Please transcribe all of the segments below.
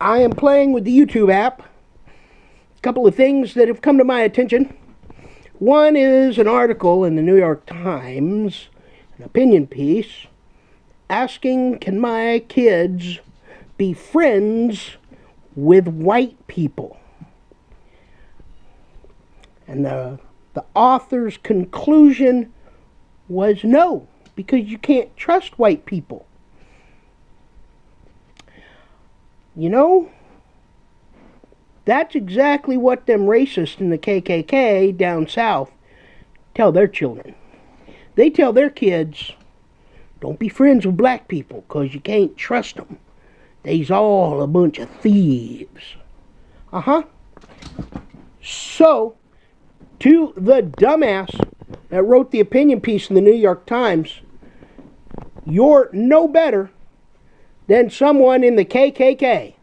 I am playing with the YouTube app. A couple of things that have come to my attention. One is an article in the New York Times, an opinion piece, asking, can my kids be friends with white people? And the author's conclusion was no, because you can't trust white people. You know, that's exactly what them racists in the KKK down south tell their children. They tell their kids, don't be friends with black people, because you can't trust them. They's all a bunch of thieves. So, to the dumbass that wrote the opinion piece in the New York Times, you're no better than someone in the KKK.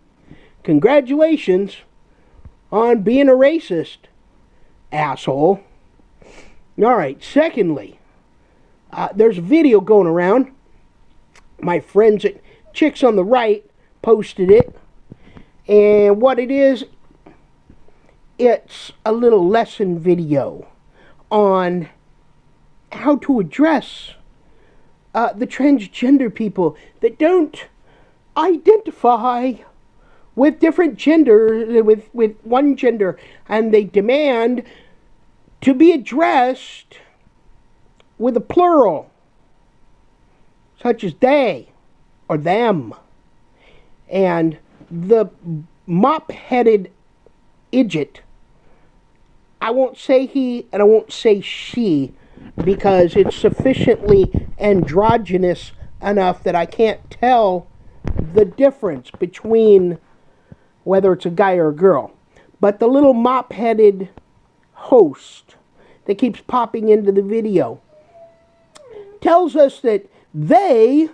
Congratulations on being a racist, asshole. Alright, secondly, there's a video going around. My friends at Chicks on the Right posted it. And what it is, it's a little lesson video on how to address the transgender people that don't identify with different gender, with one gender, and they demand to be addressed with a plural, such as they or them. And the mop-headed idiot, I won't say he and I won't say she, because it's sufficiently androgynous enough that I can't tell the difference between whether it's a guy or a girl. But the little mop-headed host that keeps popping into the video tells us that they,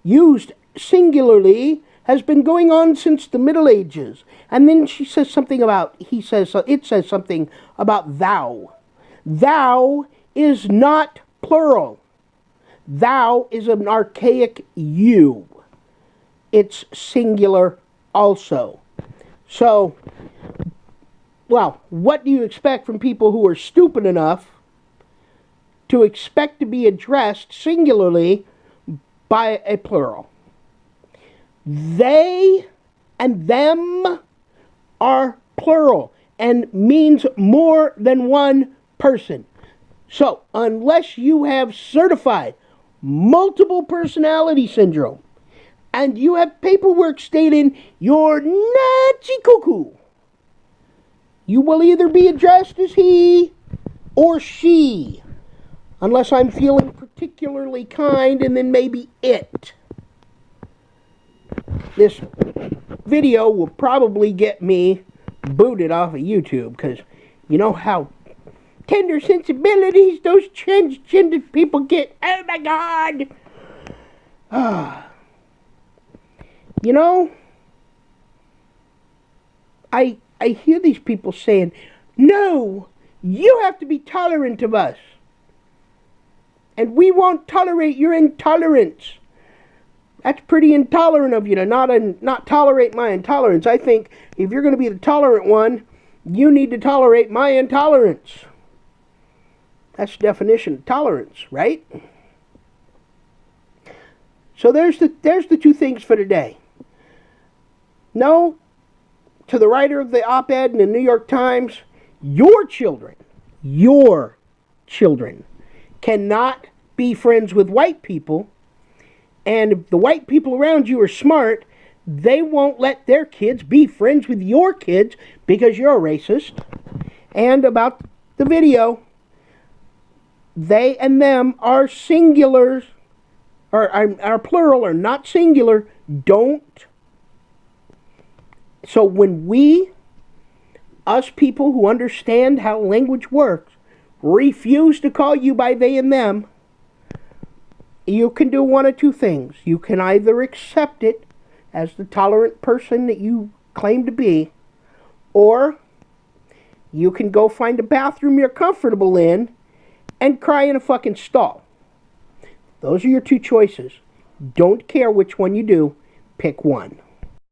used singularly, has been going on since the Middle Ages. And then she says something about, it says something about thou. Thou is not plural. Thou is an archaic you. It's singular also. So, well, what do you expect from people who are stupid enough to expect to be addressed singularly by a plural? They and them are plural and means more than one person. So, unless you have certified multiple personality syndrome, and you have paperwork stating you're Nazi cuckoo, you will either be addressed as he or she, unless I'm feeling particularly kind, and then maybe it. This video will probably get me booted off of YouTube, because you know how tender sensibilities those transgender people get. Oh my God! You know, I hear these people saying, no, you have to be tolerant of us, and we won't tolerate your intolerance. That's pretty intolerant of you to not tolerate my intolerance. I think if you're going to be the tolerant one, you need to tolerate my intolerance. That's the definition of tolerance, right? So there's the two things for today. No, to the writer of the op-ed in the New York Times, your children cannot be friends with white people. And if the white people around you are smart, they won't let their kids be friends with your kids because you're a racist. And about the video, they and them are singulars, or are plural, or not singular. Don't. So when us people who understand how language works, refuse to call you by they and them, you can do one of two things. You can either accept it as the tolerant person that you claim to be, or you can go find a bathroom you're comfortable in and cry in a fucking stall. Those are your two choices. Don't care which one you do. Pick one.